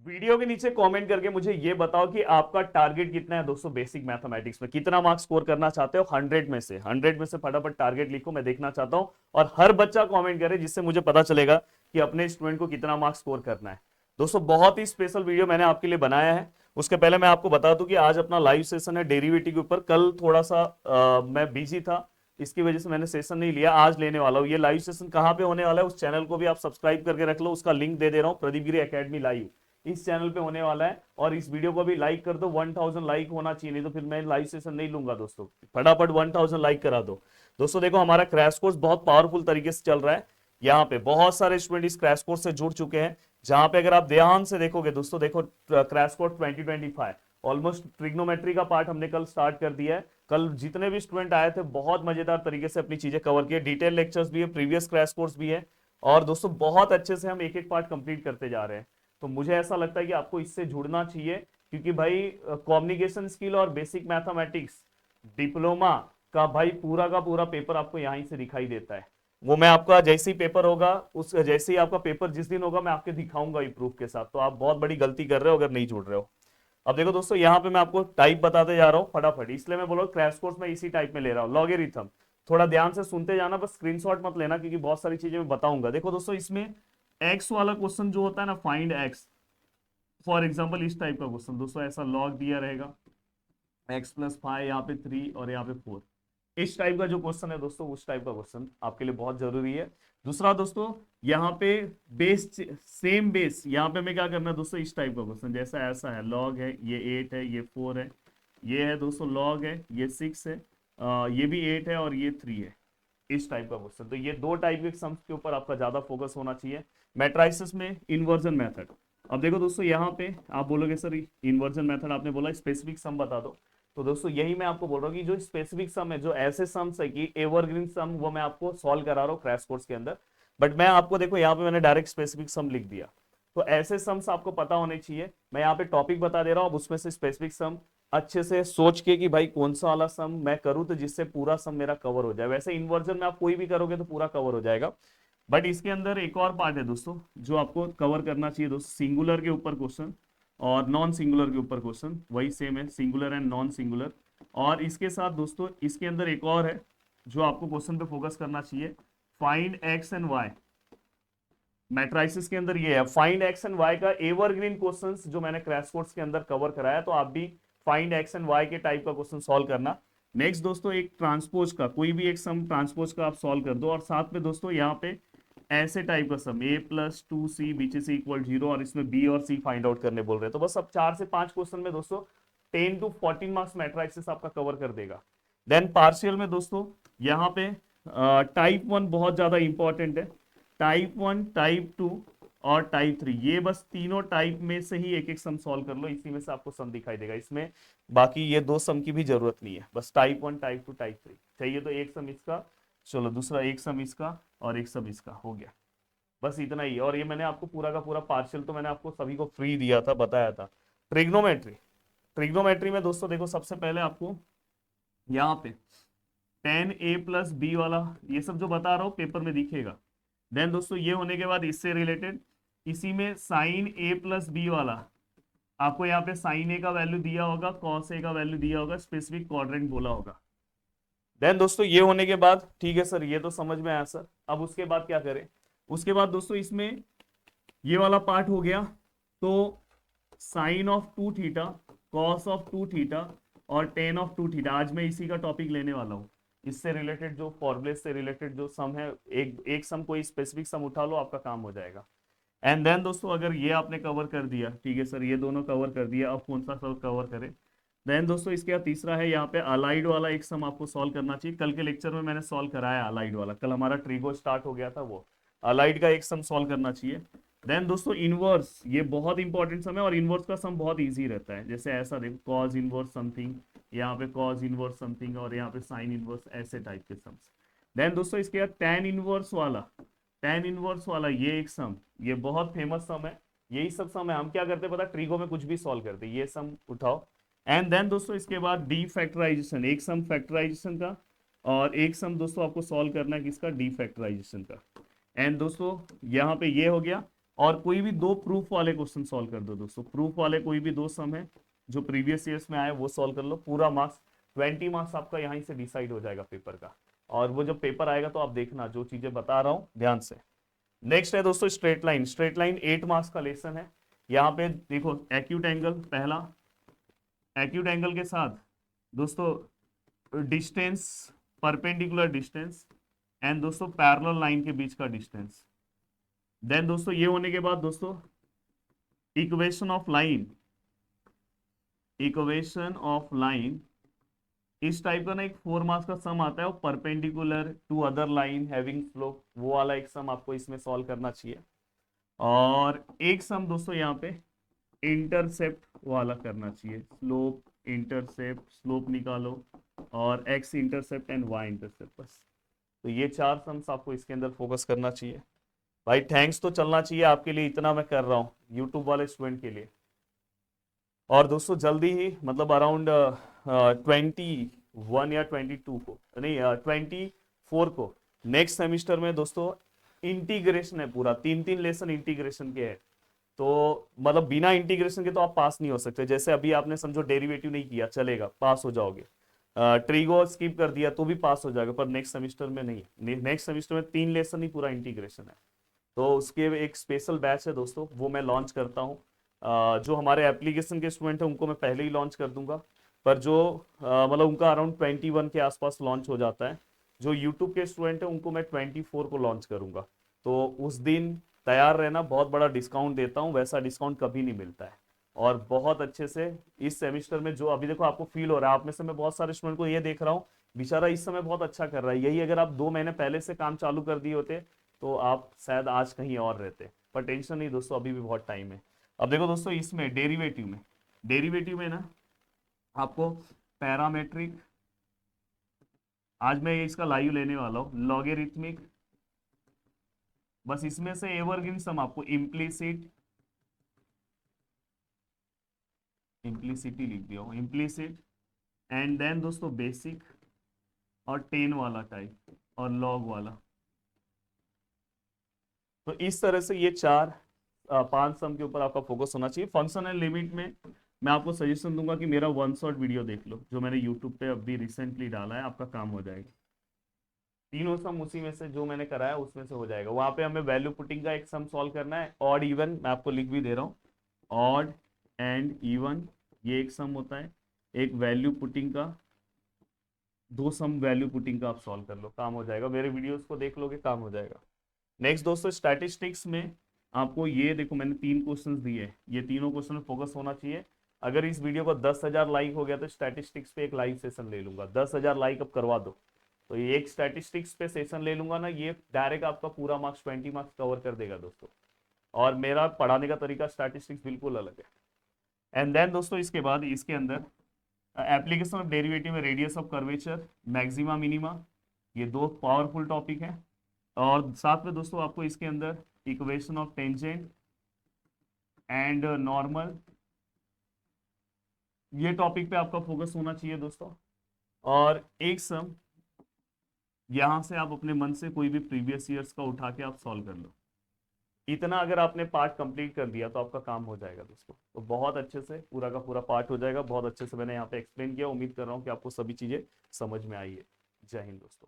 Video के नीचे comment करके मुझे ये बताओ कि आपका टारगेट कितना है दोस्तों बेसिक मैथमेटिक्स में, कितना मार्क्स स्कोर करना चाहते हो 100 में से फटाफट टारगेट लिखो, मैं देखना चाहता हूं। और हर बच्चा कमेंट करे जिससे मुझे पता चलेगा कि अपने स्टूडेंट को कितना मार्क्स स्कोर करना है। दोस्तों बहुत ही स्पेशल वीडियो मैंने आपके लिए बनाया है। उसके पहले मैं आपको बता दूं कि आज अपना लाइव सेशन है डेरिवेटिव के ऊपर। कल थोड़ा सा मैं बिजी था, इसकी वजह से मैंने सेशन नहीं लिया, आज लेने वाला हूं। ये लाइव सेशन कहां पे होने वाला है, उस चैनल को भी आप सब्सक्राइब करके रख लो, उसका लिंक दे रहा हूं, प्रदीप गिरी एकेडमी लाइव इस चैनल पे होने वाला है। और इस वीडियो को भी लाइक कर दो, 1000 लाइक होना चाहिए, नहीं तो फिर मैं लाइव सेशन नहीं लूंगा दोस्तों। फटाफट 1000 लाइक करा दो दोस्तों। देखो हमारा क्रैश कोर्स बहुत पावरफुल तरीके से चल रहा है। यहाँ पे बहुत सारे स्टूडेंट इस क्रैश कोर्स से जुड़ चुके हैं, जहां पे अगर आप ध्यान से देखोगे दोस्तों, देखो क्रैश कोर्स 2025 ऑलमोस्ट ट्रिग्नोमेट्री का पार्ट हमने कल स्टार्ट कर दिया है। कल जितने भी स्टूडेंट आए थे बहुत मजेदार तरीके से अपनी चीजें कवर की, डिटेल लेक्चर्स भी है, प्रीवियस क्रैश कोर्स भी है। और दोस्तों बहुत अच्छे से हम एक एक पार्ट कंप्लीट करते जा रहे हैं। तो मुझे ऐसा लगता है कि आपको इससे जुड़ना चाहिए, क्योंकि भाई कम्युनिकेशन स्किल और बेसिक मैथमेटिक्स डिप्लोमा का पूरा पेपर आपको यहीं से दिखाई देता है। वो मैं आपका जैसे ही पेपर होगा, उस जैसे ही आपका पेपर जिस दिन होगा मैं आपके दिखाऊंगा ही प्रूफ के साथ। तो आप बहुत बड़ी गलती कर रहे हो अगर नहीं जुड़ रहे हो। अब देखो दोस्तों, यहाँ पे मैं आपको टाइप बताते जा रहा हूँ फटाफट, इसलिए मैं बोल रहा हूँ क्रैश कोर्स में इसी टाइप में ले रहा हूँ। लॉगरिथम थोड़ा ध्यान से सुनते जाना, बस स्क्रीनशॉट मत लेना, क्योंकि बहुत सारी चीजें मैं बताऊंगा। देखो दोस्तों, इसमें एक्स वाला क्वेश्चन जो होता है ना, फाइंड एक्स, फॉर एग्जाम्पल इस टाइप का क्वेश्चन दोस्तों ऐसा लॉग दिया रहेगा, x+5 यहाँ पे 3 और यहाँ पे 4। इस टाइप का जो क्वेश्चन है दोस्तों, उस टाइप का क्वेश्चन आपके लिए बहुत जरूरी है। दूसरा दोस्तों, यहाँ पे बेस, सेम बेस, यहाँ पे मैं क्या करना है दोस्तों, इस टाइप का क्वेश्चन जैसा ऐसा है, लॉग है, ये 8 है, ये 4 है, ये है दोस्तों लॉग है, ये 6 है, ये भी 8 है और ये 3 है। इस टाइप का क्वेश्चन, तो ये दो टाइप के सम्स के ऊपर आपका ज्यादा फोकस होना चाहिए। मैट्राइसिस में इन्वर्जन मेथड। अब देखो दोस्तों, यहाँ पे आप बोलोगे सर इन्वर्जन मेथड आपने बोला, स्पेसिफिक सम बता दो। तो दोस्तों यही मैं आपको बोल रहा हूँ कि जो स्पेसिफिक सम है, जो ऐसे सम्स है कि एवरग्रीन सम, वो मैं आपको सॉल्व करा रहा हूँ क्रैश कोर्स के अंदर। बट मैं आपको देखो यहाँ पे मैंने डायरेक्ट स्पेसिफिक सम लिख दिया। तो ऐसे सम्स आपको पता होने चाहिए। मैं यहाँ पे टॉपिक बता दे रहा हूँ, अब उसमें से स्पेसिफिक सम अच्छे से सोच के कि भाई कौन सा वाला सम मैं करूँ तो जिससे पूरा सम मेरा कवर हो जाए। वैसे इन्वर्जन में आप कोई भी करोगे तो पूरा कवर हो जाएगा, बट इसके अंदर एक और पार्ट है दोस्तों जो आपको कवर करना चाहिए दोस्तों, सिंगुलर के ऊपर क्वेश्चन और नॉन सिंगुलर के ऊपर क्वेश्चन, वही सेम है, सिंगुलर एंड नॉन सिंगुलर। और इसके साथ दोस्तों इसके अंदर एक और है जो आपको क्वेश्चन पे फोकस करना चाहिए, find X and Y. Matrices के अंदर ये है, फाइंड एक्स एंड वाई का एवरग्रीन क्वेश्चंस जो मैंने क्रैश कोर्स के अंदर कवर कराया, तो आप भी फाइंड एक्स एंड वाई के टाइप का क्वेश्चन सॉल्व करना। नेक्स्ट दोस्तों, एक ट्रांसपोज का कोई भी एक सम ट्रांसपोज का आप सॉल्व कर दो, और साथ में दोस्तों यहाँ पे ऐसे टाइप का सम a+2c बीच से इक्वल 0, और इसमें b और c फाइंड आउट करने बोल रहे हैं। तो बस अब 4 से 5 क्वेश्चन में दोस्तों 10 to 14 मार्क्स मैट्राइसिस आपका कवर कर देगा। देन पार्शियल में दोस्तों यहाँ पे टाइप 1 बहुत ज्यादा इंपॉर्टेंट है, टाइप 1, टाइप 2 और टाइप 3, ये बस तीनों टाइप में से ही एक एक सम सॉल्व कर लो, इसी में से आपको सम दिखाई देगा इसमें। बाकी ये दो सम की भी जरूरत नहीं है, बस टाइप 1, टाइप 2, टाइप 3 चाहिए तो एक सम इसका, चलो दूसरा एक सम इसका और एक सम इसका हो गया, बस इतना ही। और ये मैंने आपको पूरा का पूरा पार्शियल तो मैंने आपको सभी को फ्री दिया था, बताया था। ट्रिग्नोमेट्री, ट्रिग्नोमेट्री में दोस्तों देखो सबसे पहले आपको यहाँ पे tan a+b वाला ये सब जो बता रहा हूँ पेपर में दिखेगा। देन दोस्तों ये होने के बाद इससे रिलेटेड इसी में साइन a+b वाला, आपको यहाँ पे साइन ए का वैल्यू दिया होगा, कॉस ए का वैल्यू दिया होगा, स्पेसिफिक क्वाड्रेंट बोला होगा। देन दोस्तों ये होने के बाद ठीक है सर, ये तो समझ में आया सर, अब उसके बाद क्या करें। उसके बाद दोस्तों इसमें ये वाला पार्ट हो गया, तो sine of 2 theta, cos of 2 theta और टेन ऑफ 2 थीटा, आज मैं इसी का टॉपिक लेने वाला हूँ। इससे रिलेटेड जो फॉर्मूले से रिलेटेड जो सम है, एक एक सम कोई स्पेसिफिक सम उठा लो, आपका काम हो जाएगा। एंड देन दोस्तों अगर ये आपने कवर कर दिया, ठीक है सर ये दोनों कवर कर दिया, अब कौन सा सब कवर करें। देन दोस्तों इसके बाद तीसरा है यहाँ पे अलाइड वाला एक सम आपको सॉल्व करना चाहिए। कल के लेक्चर में मैंने सॉल्व कराया अलाइड वाला, कल हमारा ट्रिगो स्टार्ट हो गया था, वो अलाइड का एक सम सॉल्व करना चाहिए। देन दोस्तों इनवर्स, ये बहुत इंपॉर्टेंट सम है, और इनवर्स का सम बहुत इजी रहता है। जैसे ऐसा देखो, कॉज इनवर्स समथिंग, यहाँ पे कॉज इनवर्स समथिंग, और यहाँ पे साइन इनवर्स, ऐसे टाइप के सम्स। देन दोस्तों इसके बाद टेन इनवर्स वाला, टेन इनवर्स वाला ये एक सम, ये बहुत फेमस सम है। यही सब सम है, हम क्या करते हैं पता, ट्रिगो में कुछ भी सॉल्व करते, ये सम उठाओ। एंड देन दोस्तों इसके बाद डी फैक्टराइजेशन, एक सम फैक्टराइजेशन का, और एक सम दोस्तों आपको सॉल्व करना है किसका, डी फैक्टराइजेशन का। एंड दोस्तों यहाँ पे ये हो गया। और कोई भी दो प्रूफ वाले क्वेश्चन सॉल्व कर दो दोस्तों, प्रूफ वाले कोई भी दो सम है जो प्रीवियस ईयर्स में आए वो सॉल्व कर लो, पूरा मार्क्स 20 मार्क्स आपका यहीं से डिसाइड हो जाएगा पेपर का। और वो जब पेपर आएगा तो आप देखना जो चीजें बता रहा हूं ध्यान से। नेक्स्ट है दोस्तों straight line. Straight line 8 marks का लेसन है। यहाँ पे देखो एक्यूट एंगल, पहला एक्यूट एंगल के साथ दोस्तों डिस्टेंस, परपेंडिकुलर डिस्टेंस एंड दोस्तों पैरेलल लाइन के बीच का डिस्टेंस। देन दोस्तों ये होने के बाद दोस्तों equation of line, equation of line इस टाइप का ना एक 4 मार्क्स का सम आता है, वो perpendicular to other line having slope, वो वाला एक सम आपको इसमें सॉल्व करना चाहिए। और एक सम दोस्तों यहाँ पे इंटरसेप्ट वाला करना चाहिए, स्लोप इंटरसेप्ट, स्लोप निकालो और X intercept and Y intercept, बस। तो ये 4 सम्स आपको इसके अंदर फोकस करना चाहिए। भाई थैंक्स तो चलना चाहिए आपके लिए, इतना मैं कर रहा हूँ यूट्यूब वाले स्टूडेंट के लिए। और दोस्तों जल्दी ही मतलब अराउंड 21 या 22 को नहीं 24 को नेक्स्ट सेमिस्टर में दोस्तों इंटीग्रेशन है, पूरा 3 लेसन इंटीग्रेशन के है। तो मतलब बिना इंटीग्रेशन के तो आप पास नहीं हो सकते। जैसे अभी आपने समझो डेरिवेटिव नहीं किया चलेगा, पास हो जाओगे। ट्रीगो स्किप कर दिया तो भी पास हो जाएगा, पर नेक्स्ट सेमिस्टर में नहीं। नेक्स्ट सेमिस्टर में 3 लेसन ही पूरा इंटीग्रेशन है। तो उसके एक स्पेशल बैच है दोस्तों, वो मैं लॉन्च करता हूँ। जो हमारे एप्लीकेशन के स्टूडेंट हैं उनको मैं पहले ही लॉन्च कर दूंगा, पर जो मतलब उनका अराउंड 21 के आसपास लॉन्च हो जाता है। जो यूट्यूब के स्टूडेंट हैं उनको मैं 24 को लॉन्च करूंगा। तो उस दिन तैयार रहना, बहुत बड़ा डिस्काउंट देता हूँ, वैसा डिस्काउंट कभी नहीं मिलता है। और बहुत अच्छे से इस सेमिस्टर में जो अभी देखो आपको फील हो रहा है, आप में से मैं बहुत सारे स्टूडेंट को ये देख रहा हूँ बेचारा इस समय बहुत अच्छा कर रहा है, यही अगर आप 2 महीने पहले से काम चालू कर दिए होते तो आप शायद आज कहीं और रहते। पर टेंशन नहीं दोस्तों, अभी भी बहुत टाइम है। अब देखो दोस्तों इसमें डेरिवेटिव में ना आपको पैरामेट्रिक, आज मैं इसका लाइव लेने वाला हूँ, लॉगेरिथमिक, बस इसमें से एवरग्रीन सम आपको इम्प्लीसिट, इम्प्लीसिटी लिख दिया हूँ, इम्प्लीसिट एंड देन दोस्तों बेसिक और 10 वाला टाइप और लॉग वाला। तो इस तरह से ये 5 सम के ऊपर आपका फोकस होना चाहिए। फंक्शन एंड लिमिट में मैं आपको सजेशन दूंगा कि मेरा 1 शॉट वीडियो देख लो जो मैंने यूट्यूब पे अभी रिसेंटली डाला है, आपका काम हो जाएगा। तीनों सम उसी में से जो मैंने कराया उसमें से हो जाएगा। वहां पे हमें वैल्यू पुटिंग का एक सम सॉल्व करना है, ऑड इवन, मैं आपको लिख भी दे रहा हूँ, ऑड एंड इवन ये एक सम होता है। एक वैल्यू पुटिंग का, 2 सम वैल्यू पुटिंग का आप सॉल्व कर लो, काम हो जाएगा। मेरे वीडियोस को देख लोगे काम हो जाएगा। नेक्स्ट दोस्तों स्टैटिस्टिक्स में आपको ये देखो मैंने 3 क्वेश्चंस दिए, ये तीनों क्वेश्चन में फोकस होना चाहिए। अगर इस वीडियो को 10,000 लाइक हो गया तो स्टैटिस्टिक्स पे एक लाइव सेशन ले लूंगा। 10,000 लाइक अब करवा दो तो ये एक स्टैटिस्टिक्स पे सेशन ले लूंगा ना, ये डायरेक्ट आपका पूरा मार्क्स 20 मार्क्स कवर कर देगा दोस्तों। और मेरा पढ़ाने का तरीका स्टैटिस्टिक्स बिल्कुल अलग है। एंड देन दोस्तों इसके बाद इसके अंदर एप्लीकेशन ऑफ डेरिवेटिव में radius of curvature, maxima minima, ये 2 पावरफुल टॉपिक है। और साथ में दोस्तों आपको इसके अंदर equation of tangent and normal, ये टॉपिक पे आपका फोकस होना चाहिए दोस्तों। और एक सम यहां से आप अपने मन से कोई भी प्रीवियस ईयर्स का उठा के आप सॉल्व कर लो। इतना अगर आपने पार्ट कंप्लीट कर दिया तो आपका काम हो जाएगा दोस्तों। तो बहुत अच्छे से पूरा का पूरा पार्ट हो जाएगा। बहुत अच्छे से मैंने यहाँ पे एक्सप्लेन किया, उम्मीद कर रहा हूँ कि आपको सभी चीजें समझ में आई है। जय हिंद दोस्तों।